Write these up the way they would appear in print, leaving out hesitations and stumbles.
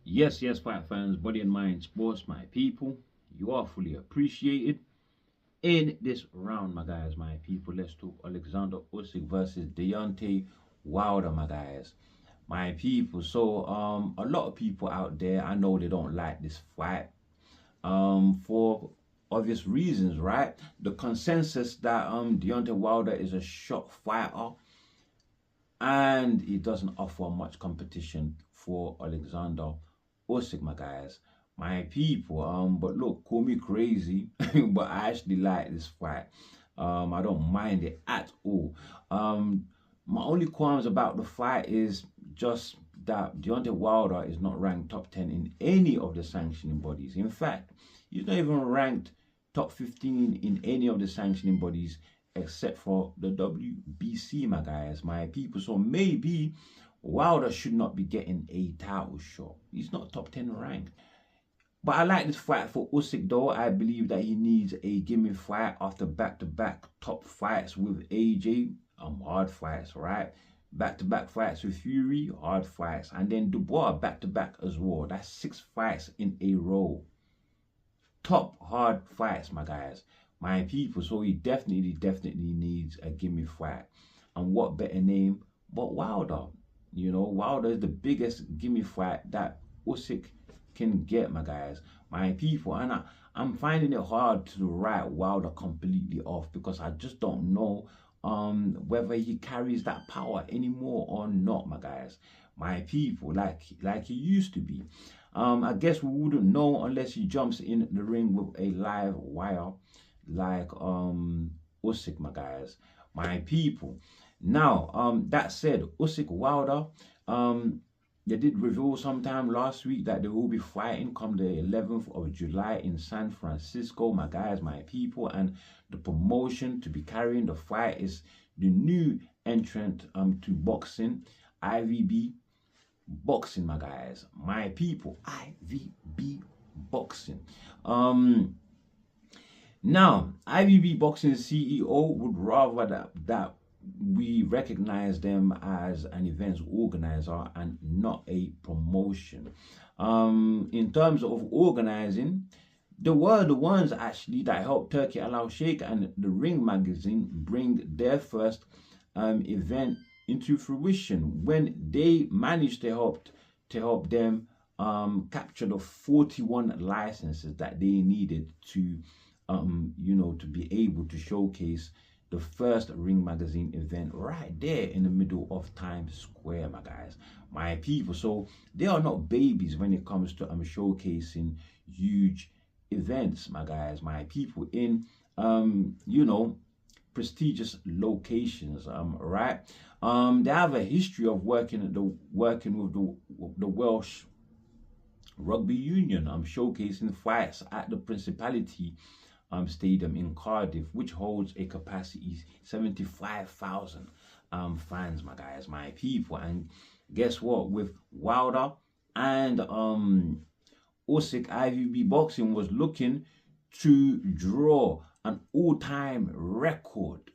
Yes, fight fans, body and mind sports, my people. You are fully appreciated. In this round, my guys, my people, let's talk Alexander Usyk versus Deontay Wilder, my guys. My people. So, a lot of people out there, I know they don't like this fight. For obvious reasons, right? The consensus that Deontay Wilder is a shot fighter and he doesn't offer much competition for Alexander Usyk, my guys, my people. But look, call me crazy, but I actually like this fight. I don't mind it at all. My only qualms about the fight is just that Deontay Wilder is not ranked top 10 in any of the sanctioning bodies. In fact, he's not even ranked top 15 in any of the sanctioning bodies except for the WBC, my guys, my people. So maybe Wilder should not be getting a title shot. He's not top 10 ranked. But I like this fight for Usyk though. I believe that he needs a gimme fight after back-to-back top fights with AJ. Hard fights, right? Back-to-back fights with Fury, hard fights. And then Dubois back-to-back as well. That's 6 fights in a row. Top hard fights, my guys, my people. So he definitely needs a gimme fight. And what better name but Wilder? You know, Wilder is the biggest gimme fight that Usyk can get, my guys, my people. And I'm finding it hard to write Wilder completely off because I just don't know whether he carries that power anymore or not, my guys, my people, like he used to be. I guess we wouldn't know unless he jumps in the ring with a live wire like Usyk, my guys, my people. Now, that said, Usyk Wilder, they did reveal sometime last week that they will be fighting come the 11th of July in San Francisco, my guys, my people. And the promotion to be carrying the fight is the new entrant to boxing, IVB Boxing, my guys, my people, IVB Boxing. Now, IVB Boxing CEO would rather that we recognize them as an events organizer and not a promotion. In terms of organizing, they were the ones actually that helped Turkey Allow Sheikh and the Ring magazine bring their first event into fruition when they managed to help them capture the 41 licenses that they needed to to be able to showcase the first Ring magazine event right there in the middle of Times Square, my guys, my people. So they are not babies when it comes to showcasing huge events, my guys, my people, in prestigious locations, right? They have a history of working with the Welsh Rugby Union, showcasing fights at the Principality Stadium in Cardiff, which holds a capacity 75,000 fans, my guys, my people. And guess what? With Wilder and Usyk, IVB Boxing was looking to draw an all-time record,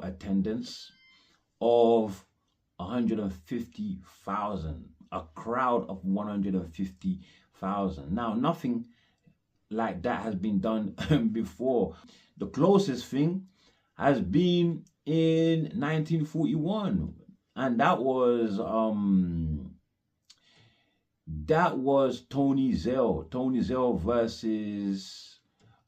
attendance of 150,000, a crowd of 150,000. Now, nothing like that has been done before. The closest thing has been in 1941, and that was Tony Zell versus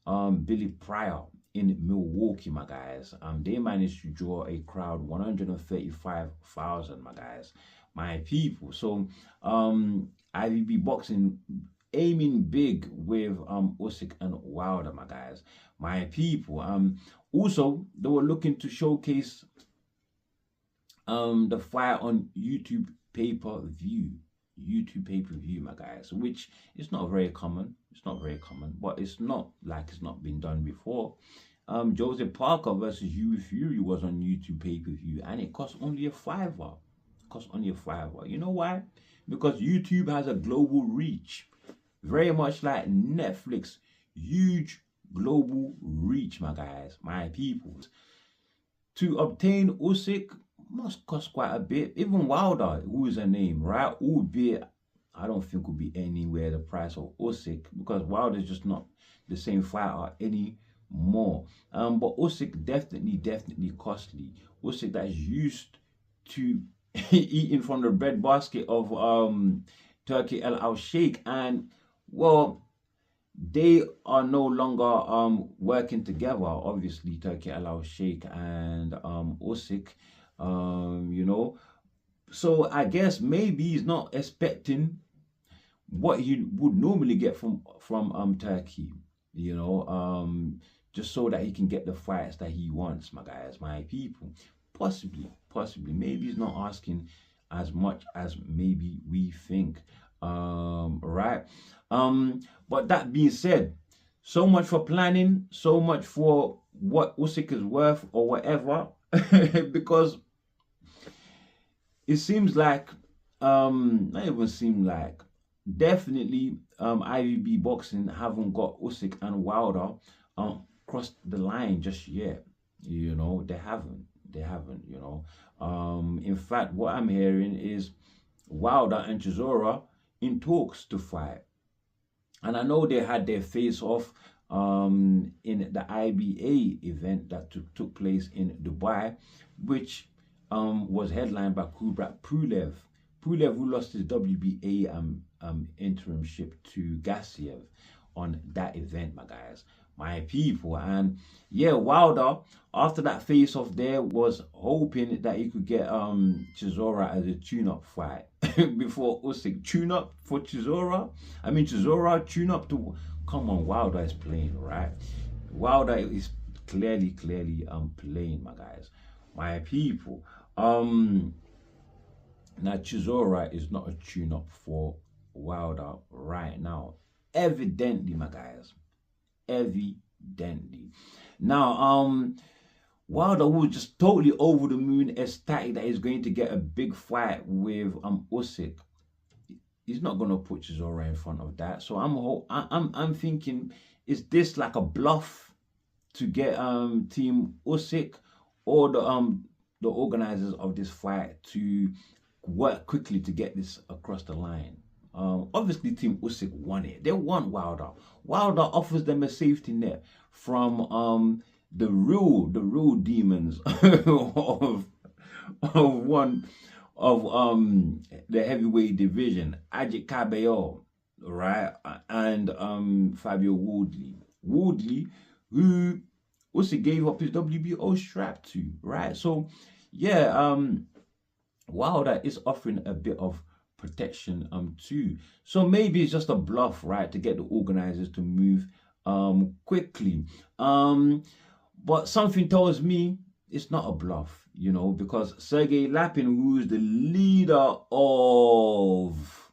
Billy Pryor in Milwaukee, my guys. They managed to draw a crowd 135,000, my guys, my people. So IVB Boxing aiming big with Usyk and Wilder, my guys, my people. Also, they were looking to showcase the fight on YouTube pay-per-view, my guys, which is not very common. It's not very common, but it's not like it's not been done before. Joseph Parker versus Hughie Fury was on YouTube pay-per-view, and it cost only a $5. You know why? Because YouTube has a global reach, very much like Netflix. Huge global reach, my guys, my people. To obtain Usyk must cost quite a bit. Even Wilder, who is a name, right? Albeit I don't think will be anywhere the price of Usyk, because Wilder's just not the same fighter anymore. But Usyk definitely costly. Usyk that's used to eating from the breadbasket of Turkey Al Sheikh, and well, they are no longer working together. Obviously, Turkey Al Sheikh and Usyk, you know. So I guess maybe he's not expecting what he would normally get from Turkey, you know, just so that he can get the fights that he wants, my guys, my people. Possibly, maybe he's not asking as much as maybe we think, right? But that being said, so much for planning, so much for what Usyk is worth or whatever, because it seems like, not even seem like, definitely IVB Boxing haven't got Usyk and Wilder crossed the line just yet. You know, they haven't, you know. In fact, what I'm hearing is Wilder and Chisora in talks to fight. And I know they had their face-off in the IBA event that took place in Dubai, which was headlined by Kubrat Pulev, who lost his WBA interimship to Gassiev on that event, my guys, my people. And yeah, Wilder, after that face-off there, was hoping that he could get Chisora as a tune-up fight before Usyk. Tune-up for Chisora? I mean, Chisora tune-up to... Come on, Wilder is playing, right? Wilder is clearly playing, my guys, my people. Now Chisora is not a tune-up for Wilder right now. Evidently, my guys. Evidently. Now, Wilder was just totally over the moon, ecstatic that he's going to get a big fight with Usyk. He's not gonna put Chisora in front of that. So I'm thinking, is this like a bluff to get Team Usyk or the organizers of this fight to work quickly to get this across the line? Obviously, Team Usyk won it. They want Wilder. Wilder offers them a safety net from the real demons of the heavyweight division, Ajit Kabayel, right, and Fabio Woodley, who Usyk gave up his WBO strap to, right? So yeah, Wilder is offering a bit of protection too. So maybe it's just a bluff, right, to get the organizers to move quickly. But something tells me it's not a bluff, you know, because Sergey Lapin, who is the leader of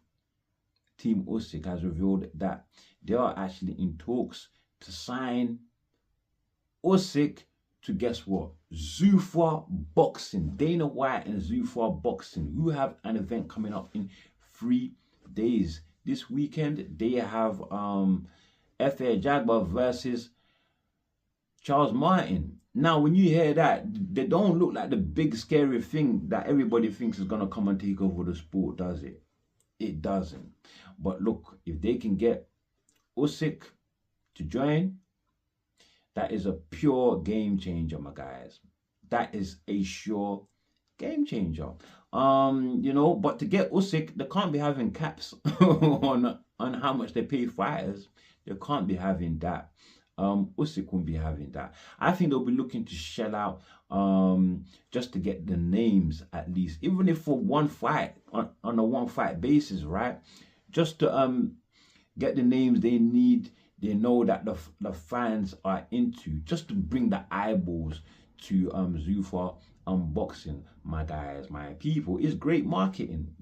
Team Usyk, has revealed that they are actually in talks to sign Usyk to, guess what, Zuffa Boxing. Dana White and Zuffa Boxing, who have an event coming up in 3 days. This weekend they have F.A. Jagba versus Charles Martin. Now, when you hear that, they don't look like the big scary thing that everybody thinks is gonna come and take over the sport, does it? It doesn't. But look, if they can get Usyk to join, that is a pure game changer, my guys. That is a sure game changer. You know, but to get Usyk, they can't be having caps on how much they pay fighters. They can't be having that. Usyk won't be having that. I think they'll be looking to shell out just to get the names, at least, even if for one fight, on a one fight basis, right? Just to get the names they need, they know that the fans are into, just to bring the eyeballs to Zuffa Boxing, my guys, my people. It's great marketing,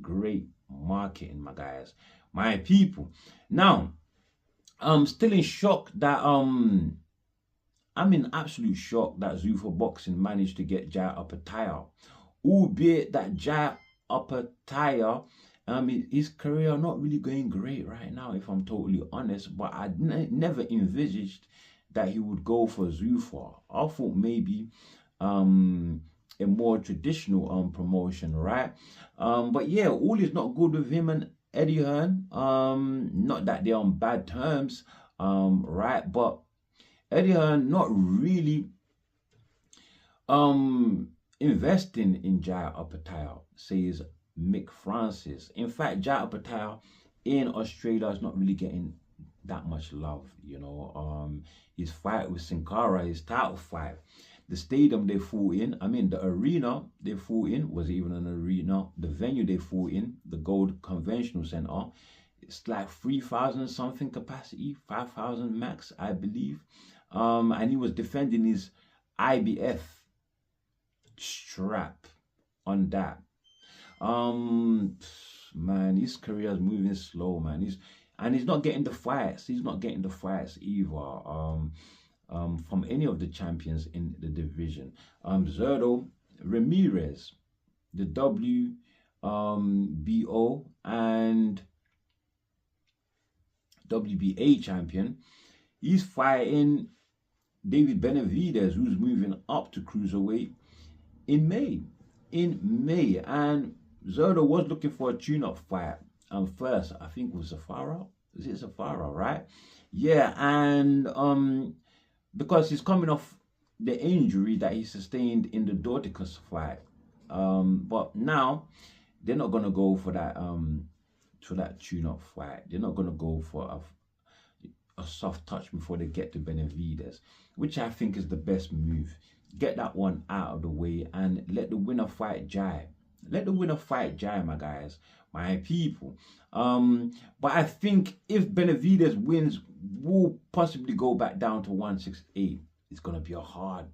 my guys, my people. Now, I'm still in shock that I'm in absolute shock that Zuffa Boxing managed to get Jai OPETAIA, albeit that Jai OPETAIA, his career not really going great right now, if I'm totally honest. But I never envisaged that he would go for Zuffa. I thought maybe a more traditional promotion, right? But yeah, all is not good with him, and Eddie Hearn. Not that they're on bad terms, right? But Eddie Hearn not really investing in Jai OPETAIA, says Mick Francis. In fact, Jai OPETAIA in Australia is not really getting that much love, you know. His fight with Sin Cara, his title fight, the stadium they fought in, I mean the arena they fought in, was even an arena, the venue they fought in, the Gold Conventional Center, it's like 3,000 something capacity, 5,000 max, I believe. And he was defending his IBF strap on that. Man, his career is moving slow, man. He's not getting the fights. He's not getting the fights either. From any of the champions in the division. Zerdo Ramirez, the WBO and WBA champion, he's fighting David Benavidez, who's moving up to cruiserweight in May. And Zerdo was looking for a tune-up fight. First, I think it was Zafara. Is it Zafara, right? Yeah, and because he's coming off the injury that he sustained in the Dorticus fight. But now they're not gonna go for that tune-up fight. They're not gonna go for a soft touch before they get to Benavidez, which I think is the best move. Get that one out of the way and let the winner fight Jai. Let the winner fight Jai, my guys, my people. But I think if Benavidez wins, we'll possibly go back down to 168. It's gonna be hard,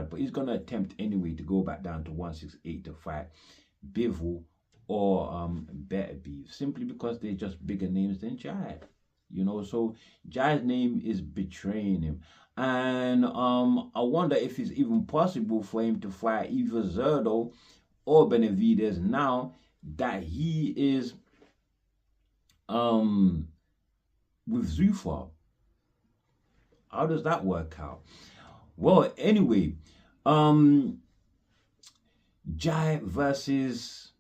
but he's gonna attempt anyway to go back down to 168 to fight Bivol or Better Beef, simply because they're just bigger names than Jai. You know, so Jai's name is betraying him. And I wonder if it's even possible for him to fight either Zerdo or Benavidez now that he is with Zuffa. How does that work out? Well, anyway, Jai versus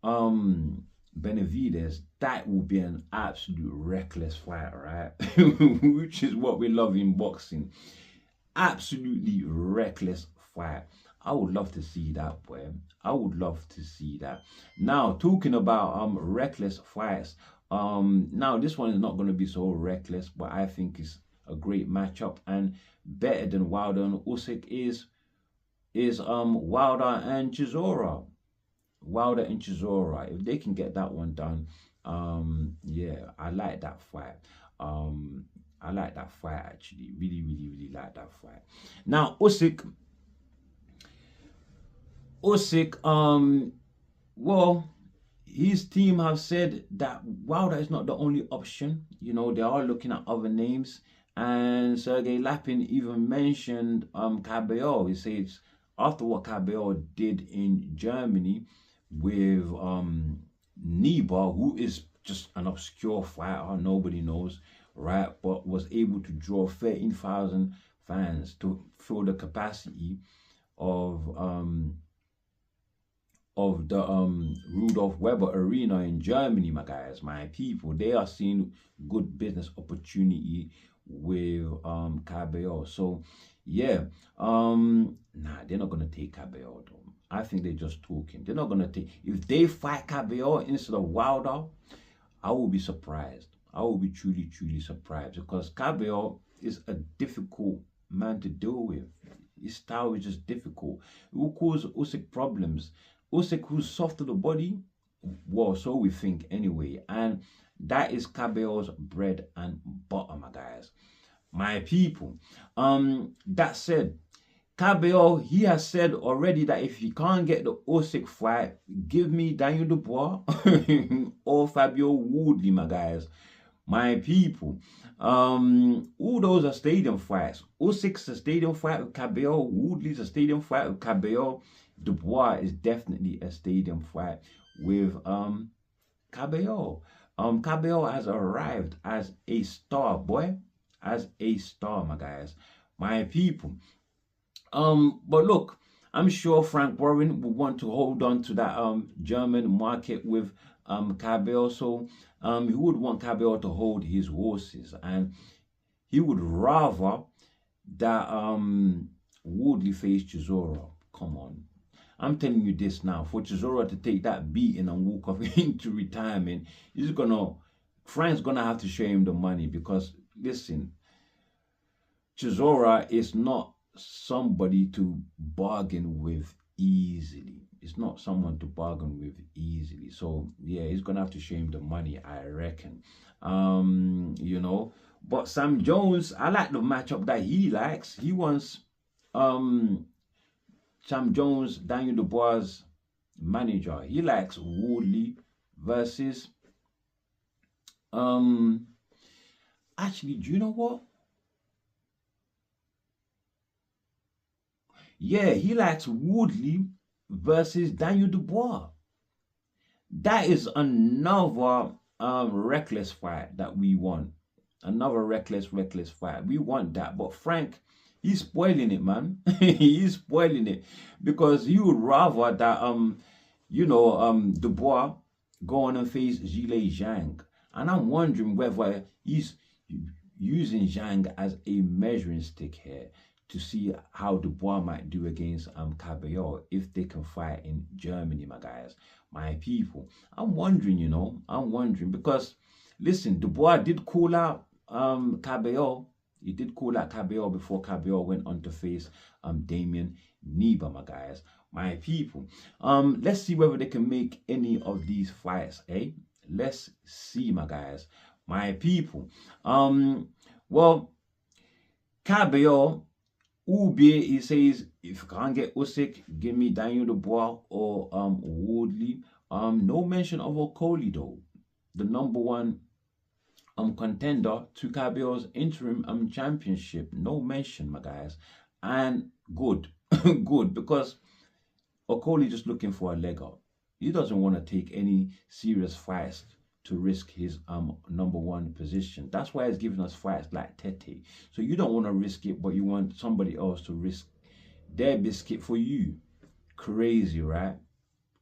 Benavidez, that will be an absolute reckless fight, right? Which is what we love in boxing. Absolutely reckless fight. I would love to see that, boy. I would love to see that. Now, talking about reckless fights, now this one is not going to be so reckless, but I think it's a great matchup, and better than Wilder and Usyk is Wilder and Chisora. Wilder and Chisora, if they can get that one done, yeah, I like that fight. I like that fight, actually. Really like that fight. Now, Usyk, well, his team have said that Wilder is not the only option. You know, they are looking at other names. And Sergey Lapin even mentioned kabayel. He says after what kabayel did in Germany with Niba, who is just an obscure fighter, nobody knows, right? But was able to draw 13,000 fans to fill the capacity of the Rudolf Weber Arena in Germany, my guys, my people. They are seeing good business opportunity with kabayel. So yeah, nah, they're not gonna take kabayel though. I think they're just talking. They're not gonna take. If they fight kabayel instead of Wilder, I will be surprised. I will be truly surprised, because kabayel is a difficult man to deal with. His style is just difficult. It will cause Usyk problems. Usyk, who's soft to the body, well, so we think anyway, and that is kabayel's bread and butter, my guys, my people. That said, kabayel, he has said already that if he can't get the Usyk fight, give me Daniel Dubois or Fabio Woodley, my guys, my people. All those are stadium fights. Usyk's a stadium fight with kabayel. Woodley's a stadium fight with kabayel. Dubois is definitely a stadium fight with kabayel. Kabayel has arrived as a star, boy, as a star, my guys, my people. But look, I'm sure Frank Warren would want to hold on to that German market with kabayel. So he would want kabayel to hold his horses, and he would rather that Woodley face Chisora. Come on. I'm telling you this now. For Chisora to take that beating and walk off into retirement, Frank's gonna have to show him the money, because listen, Chisora is not somebody to bargain with easily. It's not someone to bargain with easily. So yeah, he's gonna have to show him the money, I reckon. You know. But Sam Jones, I like the matchup that he likes. He wants Sam Jones, Daniel Dubois' manager. He likes Woodley versus actually, do you know what? Yeah, he likes Woodley versus Daniel Dubois. That is another reckless fight that we want. Another reckless fight. We want that. But Frank, he's spoiling it, man. He's spoiling it, because he would rather that Dubois go on and face Zhang. And I'm wondering whether he's using Zhang as a measuring stick here to see how Dubois might do against kabayel if they can fight in Germany, my guys, my people. I'm wondering, I'm wondering, because listen, Dubois did call out kabayel. He did call out kabayel before kabayel went on to face Damien Neba, my guys, my people. Let's see whether they can make any of these fights, eh? Let's see, my guys, my people. Well, kabayel, albeit he says, if I can't get Usyk, give me Daniel Dubois or Woodley. No mention of Okolie though, the #1 contender to kabayel's interim championship. No mention, my guys, and good, good, because Okolie just looking for a leg up. He doesn't want to take any serious fights to risk his #1 position. That's why he's giving us fights like Tete. So you don't want to risk it, but you want somebody else to risk their biscuit for you. Crazy, right?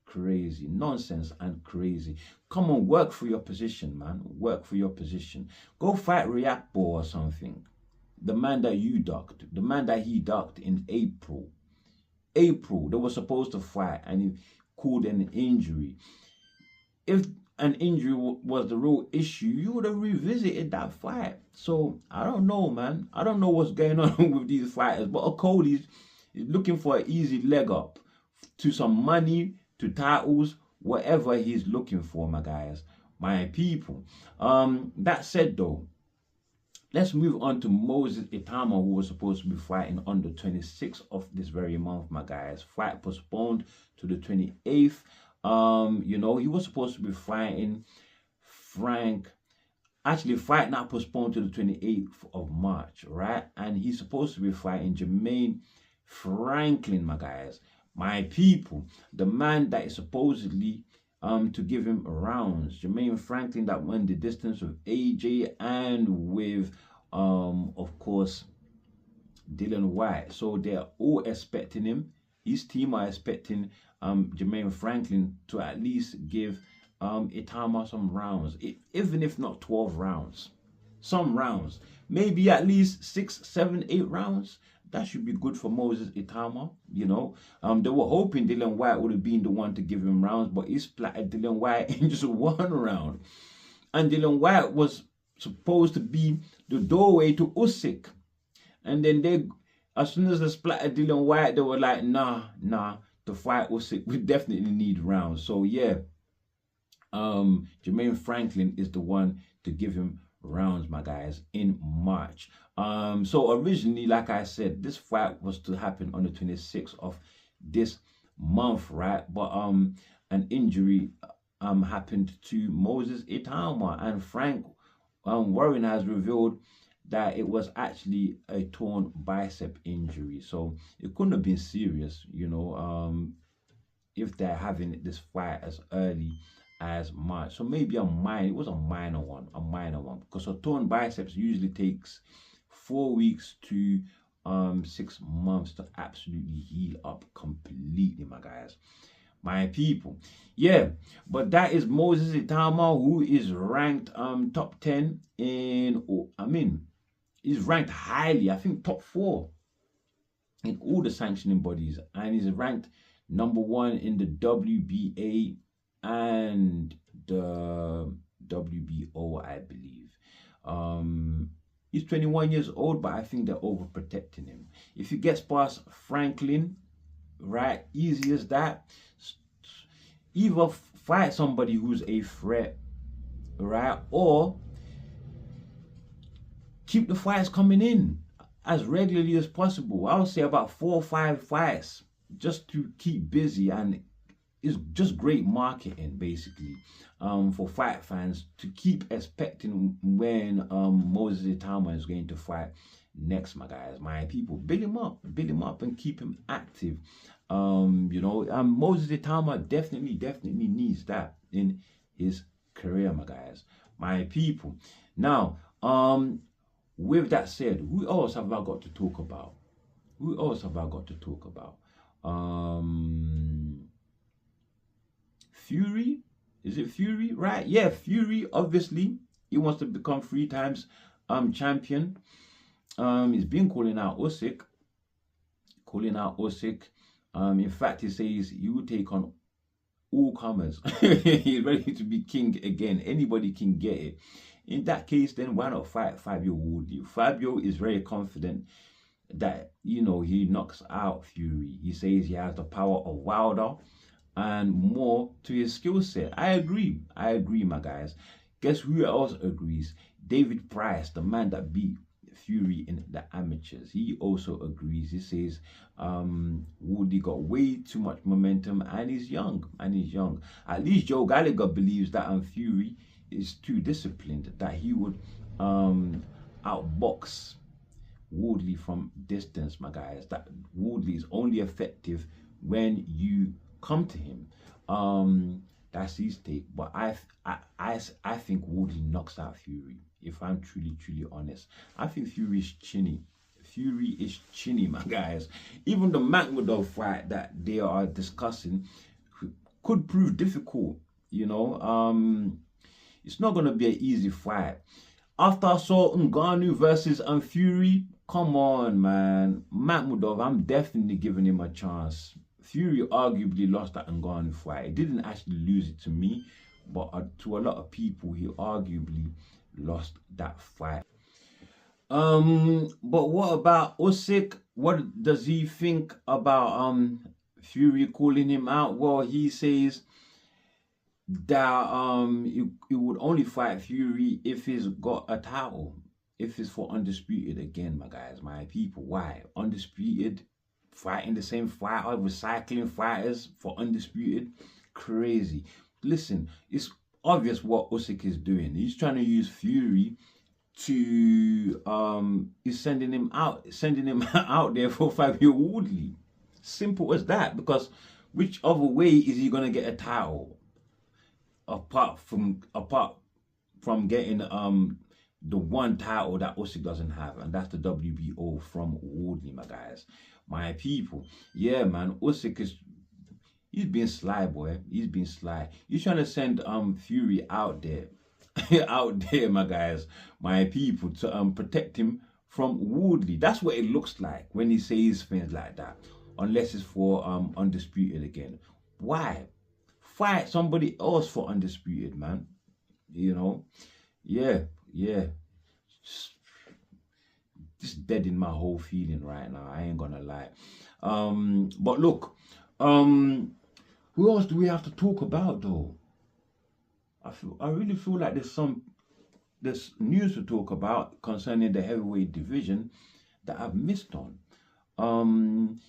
Crazy. Nonsense and crazy. Come on, work for your position, man. Work for your position. Go fight Reactball or something. The man that you ducked. The man that he ducked in April. They were supposed to fight, and he called an injury. If an injury was the real issue, you would have revisited that fight. So I don't know, man. I don't know what's going on with these fighters, but Okolie is looking for an easy leg up to some money, to titles, whatever he's looking for, my guys, my people. That said though, let's move on to Moses Itauma, who was supposed to be fighting on the 26th of this very month, my guys. Fight postponed to the 28th. He was supposed to be fighting Frank. Actually, fight not postponed to the 28th of March, right? And he's supposed to be fighting Jermaine Franklin, my guys, my people. The man that is supposedly to give him rounds. Jermaine Franklin that won the distance with AJ and with of course Dylan White. So they're all expecting him. His team are expecting Jermaine Franklin to at least give Itauma some rounds, even if not 12 rounds. Some rounds, maybe at least 6, 7, 8 rounds. That should be good for Moses Itauma, They were hoping Dylan White would have been the one to give him rounds, but he splattered Dylan White in just 1 round. And Dylan White was supposed to be the doorway to Usyk. And then as soon as they splattered Dylan White, they were like, nah, to fight Usyk, we definitely need rounds. So yeah, Jermaine Franklin is the one to give him rounds, my guys, in March. So originally, like I said, this fight was to happen on the 26th of this month, right? But an injury happened to Moses Itauma, and Frank Warren has revealed that it was actually a torn bicep injury. So it couldn't have been serious, if they're having this fight as early as March. So maybe it was a minor one, because a torn biceps usually takes 4 weeks to 6 months to absolutely heal up completely, my guys, my people. Yeah, but that is Moses Itauma, who is ranked top 10 in, I mean, he's ranked highly, I think top 4 in all the sanctioning bodies, and he's ranked number 1 in the WBA and the WBO, I believe. He's 21 years old, but I think they're overprotecting him. If he gets past Franklin, right, easy as that, either fight somebody who's a threat, right, or keep the fights coming in as regularly as possible. I would say about 4 or 5 fights just to keep busy, and it's just great marketing basically for fight fans to keep expecting when Moses Itauma is going to fight next, my guys, my people. Build him up and keep him active. You know, Moses Itauma definitely needs that in his career, my guys, my people. Now, with that said, who else have I got to talk about? Fury? Is it Fury? Right? Yeah, Fury, obviously. He wants to become 3 times champion. He's been calling out Usyk. In fact, he says he will take on all comers. He's ready to be king again. Anybody can get it. In that case, then why not fight Fabio Woodley? Fabio is very confident that, you know, he knocks out Fury. He says he has the power of Wilder and more to his skill set. I agree, my guys. Guess who else agrees? David Price, the man that beat Fury in the amateurs. He also agrees. He says Woodley got way too much momentum and he's young. At least Joe Gallagher believes that Fury is too disciplined, that he would outbox Woodley from distance, my guys. That Woodley is only effective when you come to him. That's his take. But I think Woodley knocks out Fury. If I'm truly honest, I think Fury is chinny. My guys. Even the Makhmudov fight that they are discussing could prove difficult. You know, it's not gonna be an easy fight. After I saw Ngannou versus Fury, come on, man. Makhmudov, I'm definitely giving him a chance. Fury arguably lost that Ngannou fight. He didn't actually lose it to me, but to a lot of people, he arguably lost that fight. But what about Usyk? What does he think about Fury calling him out? Well, he says that he would only fight Fury if he's got a title, if it's for undisputed again, my guys, my people. Why? Undisputed, fighting the same fighter, recycling fighters for undisputed, crazy. Listen, it's obvious what Usyk is doing. He's trying to use Fury to he's sending him out out there for Fabio Woodley. Simple as that. Because which other way is he gonna get a title apart from getting the one title that Usyk doesn't have, and that's the WBO from Woodley, my guys, my people. Yeah, man, Usyk is, he's been sly, boy. He's been sly. He's trying to send Fury out there, my guys, my people, to protect him from Woodley. That's what it looks like when he says things like that. Unless it's for undisputed again. Why? Fight somebody else for undisputed, man. You know? Yeah. Just deadening my whole feeling right now. I ain't gonna lie. But look, who else do we have to talk about though? I really feel like there's news to talk about concerning the heavyweight division that I've missed on.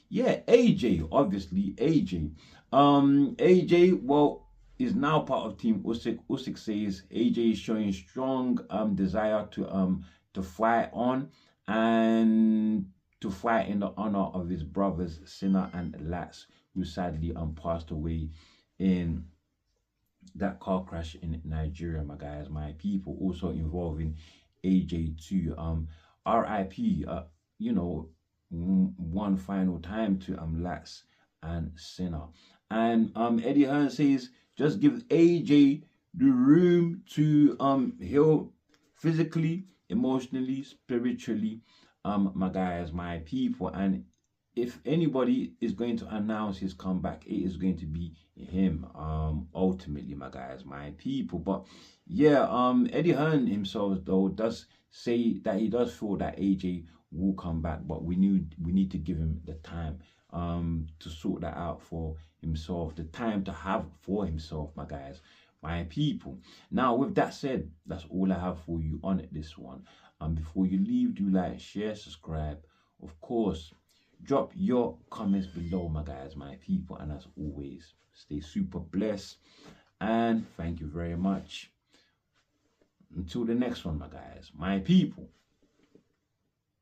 Yeah, AJ, obviously, AJ. AJ, well, is now part of Team Usyk. Usyk says AJ is showing strong desire to fight on and to fight in the honor of his brothers Sinner and Lats, who sadly passed away in that car crash in Nigeria, my guys, my people, also involving AJ too. RIP, you know, one final time to Lax and Sinner. And Eddie Hearn says just give AJ the room to heal physically, emotionally, spiritually, my guys, my people. And if anybody is going to announce his comeback, it is going to be him, ultimately, my guys, my people. But yeah, Eddie Hearn himself though does say that he does feel that AJ will come back, but we need to give him the time to sort that out for himself, the time to have for himself, my guys, my people. Now, with that said, that's all I have for you on this one. Before you leave, do like, share, subscribe, of course. Drop your comments below, my guys, my people, and as always, stay super blessed, and thank you very much. Until the next one, my guys, my people.